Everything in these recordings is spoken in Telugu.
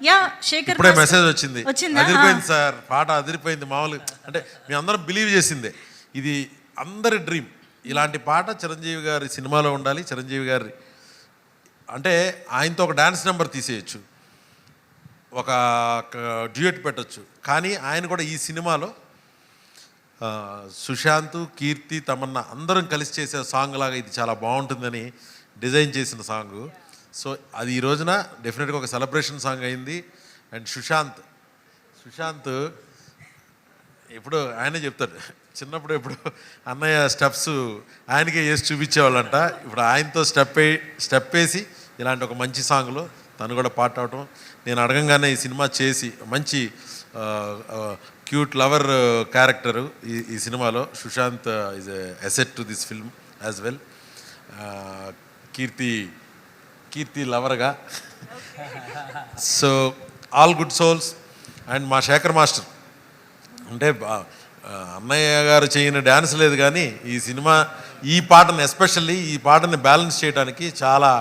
యా శేఖర్ ఇప్పుడే మెసేజ్ వచ్చింది, వచ్చిందా? అదిరిపోయింది సార్, పాట అదిరిపోయింది. మామూలు అంటే మీ అందరం బిలీవ్ చేసిందే, ఇది అందరి డ్రీమ్. ఇలాంటి పాట చిరంజీవి గారి సినిమాలో ఉండాలి. చిరంజీవి గారి అంటే ఆయనతో ఒక డ్యాన్స్ నెంబర్ తీసేయచ్చు, ఒక డ్యూయట్ పెట్టచ్చు. కానీ ఆయన కూడా ఈ సినిమాలో సుశాంత్, కీర్తి, తమన్నా అందరం కలిసి చేసే సాంగ్ లాగా ఇది చాలా బాగుంటుందని డిజైన్ చేసిన సాంగ్. సో అది ఈ రోజున డెఫినెట్గా ఒక సెలబ్రేషన్ సాంగ్ అయింది. అండ్ సుశాంత్ ఎప్పుడు ఆయనే చెప్తాడు, చిన్నప్పుడు ఎప్పుడు అన్నయ్య స్టెప్స్ ఆయనకే వేసి చూపించేవాళ్ళంట. ఇప్పుడు ఆయనతో స్టెప్ వేసి ఇలాంటి ఒక మంచి సాంగ్లో తను కూడా పాట అవటం, నేను అడగంగానే ఈ సినిమా చేసి మంచి క్యూట్ లవర్ క్యారెక్టరు ఈ సినిమాలో. Sushant is asset to this film as well. Keerthi లవర్గా. So all good souls. And మా శేఖర్ మాస్టర్ అంటే అన్నయ్య గారు చేయని డ్యాన్స్ లేదు, కానీ ఈ సినిమా ఈ పాటను ఎస్పెషల్లీ ఈ పాటని బ్యాలెన్స్ చేయడానికి చాలా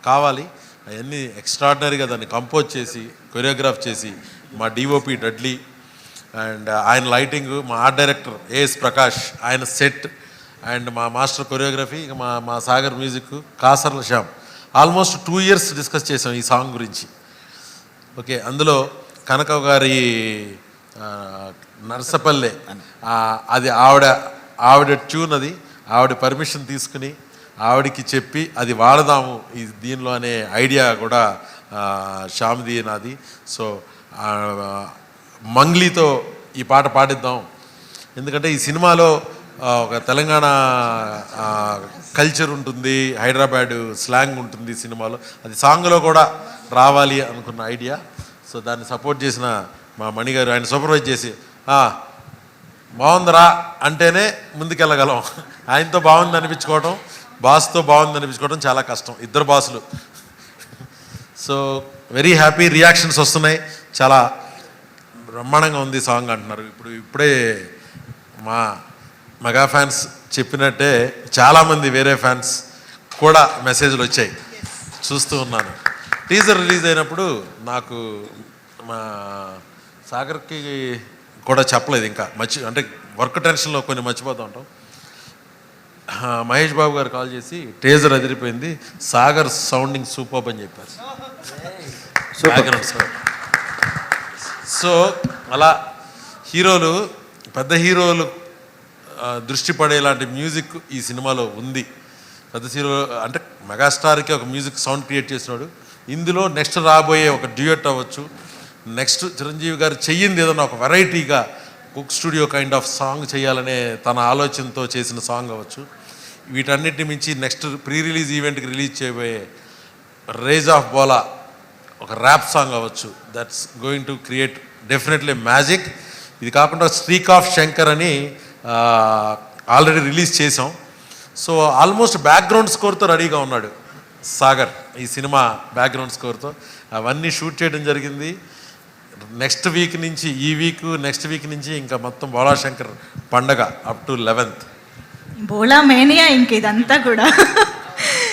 కావాలి. అవన్నీ ఎక్స్ట్రాడినరీగా దాన్ని కంపోజ్ చేసి కొరియోగ్రాఫ్ చేసి మా డిఓపి డడ్లీ అండ్ ఆయన లైటింగ్, మా ఆర్ట్ డైరెక్టర్ ఏఎస్ ప్రకాష్, ఆయన సెట్ అండ్ మా మాస్టర్ కొరియోగ్రఫీ, మా Sagar music, Kasarla Shyam. Almost 2 years discuss చేసాం ఈ సాంగ్ గురించి. ఓకే, అందులో కనక గారి నర్సపల్లె అది ఆవిడ ట్యూన్, అది ఆవిడ పర్మిషన్ తీసుకుని ఆవిడకి చెప్పి అది వాడదాము ఈ దీనిలో అనే ఐడియా కూడా శ్యామ్ది నాది. సో మంగ్లీతో ఈ పాట పాడిద్దాం, ఎందుకంటే ఈ సినిమాలో ఒక తెలంగాణ కల్చర్ ఉంటుంది, హైదరాబాదు స్లాంగ్ ఉంటుంది సినిమాలో, అది సాంగ్లో కూడా రావాలి అనుకున్న ఐడియా. సో దాన్ని సపోర్ట్ చేసిన మా మణిగారు, ఆయన సూపర్వైజ్ చేసి బాగుందిరా అంటేనే ముందుకెళ్ళగలం. ఆయనతో బాగుంది అనిపించుకోవడం, బాస్తో బాగుంది అనిపించుకోవడం చాలా కష్టం, ఇద్దరు బాసులు. సో వెరీ హ్యాపీ, రియాక్షన్స్ వస్తున్నాయి, చాలా బ్రహ్మాండంగా ఉంది సాంగ్ అంటున్నారు. ఇప్పుడే మా మెగా ఫ్యాన్స్ చెప్పినట్టే చాలామంది వేరే ఫ్యాన్స్ కూడా మెసేజ్లు వచ్చాయి, చూస్తూ ఉన్నాను. టీజర్ రిలీజ్ అయినప్పుడు నాకు మా సాగర్కి కూడా చెప్పలేదు, ఇంకా అంటే వర్క్ టెన్షన్లో కొన్ని మర్చిపోతూ ఉంటాం. మహేష్ బాబు గారు కాల్ చేసి టీజర్ అదిరిపోయింది, సాగర్ సౌండింగ్ సూపర్ అని చెప్పారు. సో అలా హీరోలు, పెద్ద హీరోలు దృష్టి పడేలాంటి మ్యూజిక్ ఈ సినిమాలో ఉంది. పెద్ద హీరో అంటే మెగాస్టార్కి ఒక మ్యూజిక్ సౌండ్ క్రియేట్ చేసినాడు. ఇందులో నెక్స్ట్ రాబోయే ఒక డ్యూయట్ అవ్వచ్చు, నెక్స్ట్ చిరంజీవి గారు చెయ్యింది ఏదన్నా ఒక వెరైటీగా cook studio kind of song చేయాలనే తన ఆలోచనతో చేసిన సాంగ్ అవ్వచ్చు. వీటన్నిటిని మించి నెక్స్ట్ ప్రీ రిలీజ్ ఈవెంట్కి రిలీజ్ చేయబోయే రేజ్ ఆఫ్ బోలా ఒక ర్యాప్ సాంగ్ అవ్వచ్చు. That's going to create definitely magic. ఇది కాకుండా స్ట్రీక్ ఆఫ్ శంకర్ అని ఆల్రెడీ రిలీజ్ చేసాం. సో ఆల్మోస్ట్ బ్యాక్గ్రౌండ్ స్కోర్తో రెడీగా ఉన్నాడు సాగర్, ఈ సినిమా బ్యాక్గ్రౌండ్ స్కోర్తో. అవన్నీ షూట్ చేయడం జరిగింది. నెక్స్ట్ వీక్ నుంచి, ఈ వీక్ నెక్స్ట్ వీక్ నుంచి ఇంకా మొత్తం బోలా శంకర్ పండగ up to 11th. Bola mania ఇంక ఇదంతా కూడా